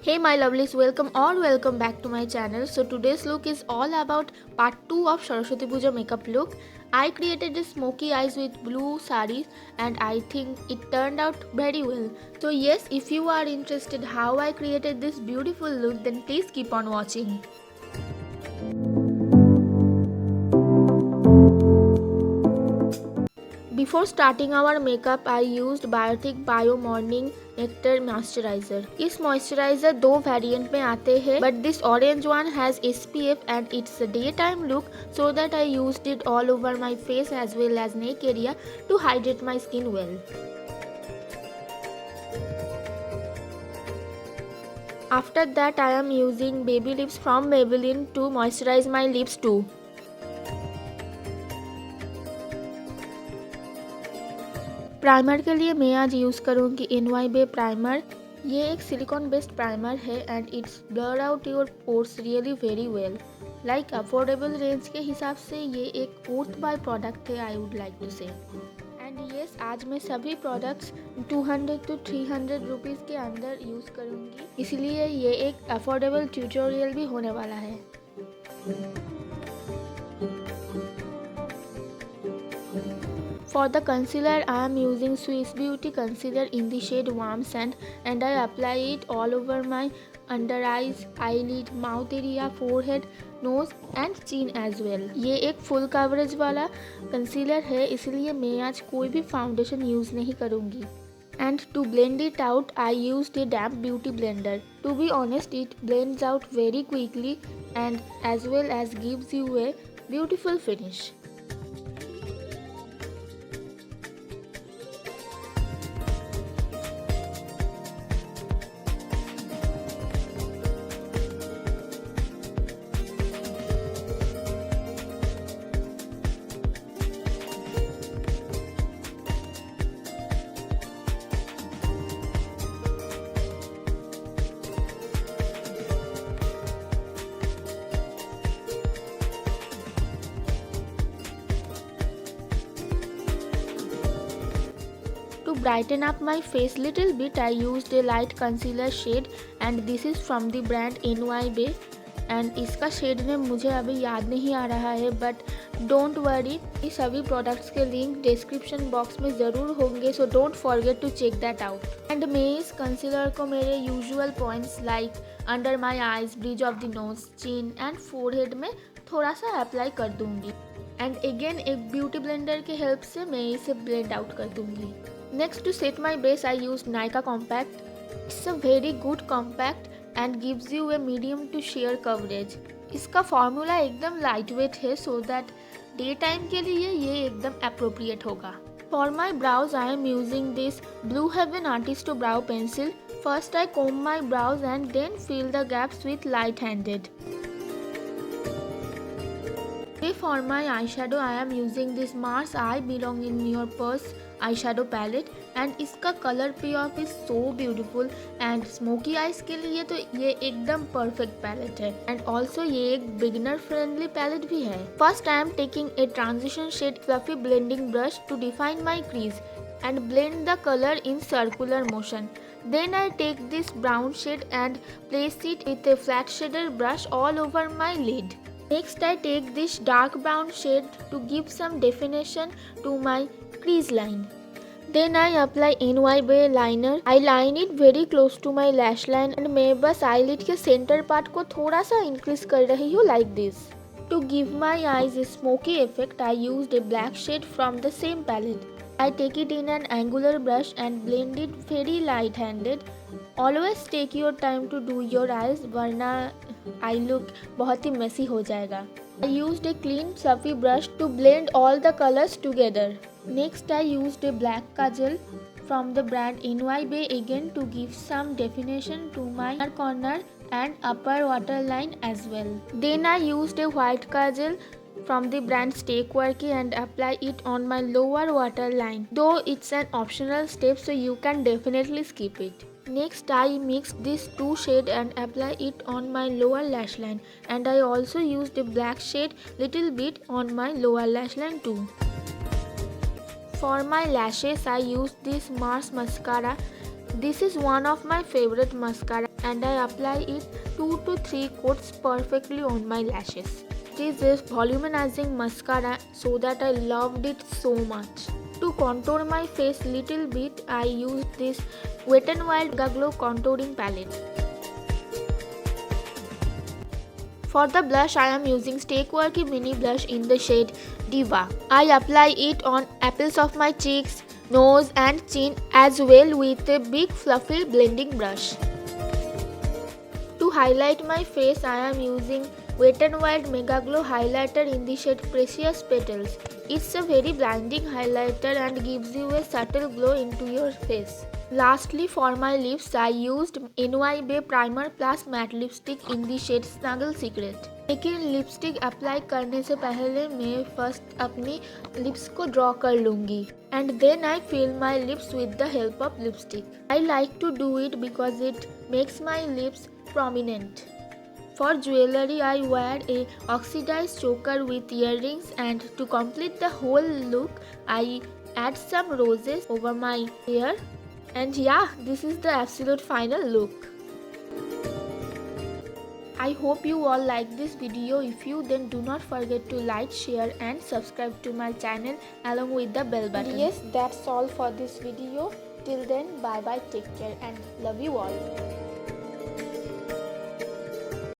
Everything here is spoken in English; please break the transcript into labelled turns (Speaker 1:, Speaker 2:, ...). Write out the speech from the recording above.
Speaker 1: Hey my lovelies, welcome back to my channel. So today's look is all about part 2 of Saraswati Puja makeup look. I created this smoky eyes with blue sarees and I think it turned out very well. So yes, if you are interested how I created this beautiful look, then please keep on watching. Before starting our makeup, I used Biotic Bio Morning Nectar Moisturizer. इस moisturizer दो variant में आते हैं, but this orange one has SPF and it's a daytime look, so that I used it all over my face as well as neck area to hydrate my skin well. After that, I am using Baby Lips from Maybelline to moisturize my lips too. Primer के लिए मैं आज use करूँगी NYB primer. ये एक silicon based primer है and it's blur out your pores really very well. Like affordable range के हिसाब से ये एक वर्थ बाय प्रोडक्ट है, आई वुड लाइक टू से. एंड यस, आज मैं सभी प्रोडक्ट्स 200 to 300 रुपीज़ के अंदर यूज़ करूँगी, इसलिए ये एक अफोर्डेबल ट्यूटोरियल भी होने वाला है. For the concealer, I am using Swiss Beauty concealer in the shade Warm Sand and I apply it all over my under eyes, eyelid, mouth area, forehead, nose and chin as well. ये एक full coverage वाला concealer है, इसलिए मैं आज कोई भी foundation use नहीं करूँगी. And to blend it out, I used a damp beauty blender. To be honest, it blends out very quickly and as well as gives you a beautiful finish. To brighten up my face little bit, I used a light concealer shade and this is from the brand NYB and इसका shade में मुझे अभी याद नहीं आ रहा है, but don't worry, ये सभी प्रोडक्ट्स के लिंक डिस्क्रिप्शन बॉक्स में ज़रूर होंगे, so don't forget to check that out. And मैं इस कंसीलर को मेरे usual points like under my eyes, bridge of the nose, chin and forehead में थोड़ा सा अप्लाई कर दूंगी. एंड अगेन एक ब्यूटी ब्लेंडर के हेल्प से मैं इसे ब्लेंड आउट कर दूंगी. Next, to set my base, I used Nykaa Compact. It's a very good compact and gives you a medium to sheer coverage. इसका फॉर्मूला एकदम लाइट वेट है, सो दैट डे टाइम के लिए ये एकदम appropriate होगा. For my brows, I am using this Blue Heaven Artist Brow Pencil. First, I comb my brows and then fill the gaps with light-handed. For my eyeshadow, I am using this Mars I Belong in Your Purse eyeshadow palette and इसका colour payoff is so beautiful and smoky eyes के लिए तो ये एकदम perfect palette है. And also ये एक beginner friendly palette भी है. First I am taking a transition shade fluffy blending brush to define my crease and blend the color in circular motion. Then I take this brown shade and place it with a flat shader brush all over my lid. Next, I take this dark brown shade to give some definition to my crease line. Then I apply NYB liner. I line it very close to my lash line and मैं बस eyelid के center part को थोड़ा सा increase कर रही हूँ like this. To give my eyes a smoky effect, I used a black shade from the same palette. I take it in an angular brush and blend it very light-handed. Always take your time to do your eyes, वरना I look बहुत ही Messi हो जाएगा. I used a clean fluffy brush to blend all the colors together. Next, I used a black kajal from the brand NYB again to give some definition to my inner corner and upper waterline as well. Then I used a white kajal from the brand Stay Quirky and apply it on my lower waterline. Though it's an optional step, so you can definitely skip it. Next, I mixed these two shades and apply it on my lower lash line, and I also used a black shade little bit on my lower lash line too. For my lashes, I used this Mars mascara. This is one of my favorite mascara and I apply it 2 to 3 coats perfectly on my lashes. It is a volumizing mascara so that I loved it so much. To contour my face little bit, I used this Wet n Wild Mega Glow contouring palette. For the blush, I am using Stay Quirky Mini Blush in the shade Diva. I apply it on apples of my cheeks, nose and chin as well with a big fluffy blending brush. To highlight my face, I am using Wet n Wild Mega Glow highlighter in the shade Precious Petals. It's a very blinding highlighter and gives you a subtle glow into your face. Lastly, for my lips, I used NYB Primer Plus Matte Lipstick in the shade Snuggle Secret. लेकिन lipstick apply करने से पहले मैं first अपनी lips को draw कर लूँगी and then I fill my lips with the help of lipstick. I like to do it because it makes my lips prominent. For jewelry, I wear a oxidized choker with earrings and to complete the whole look, I add some roses over my hair. And yeah, this is the absolute final look. I hope you all like this video. If you then do not forget to like, share and subscribe to my channel along with the bell button. Yes, that's all for this video. Till then, bye bye, take care and love you all.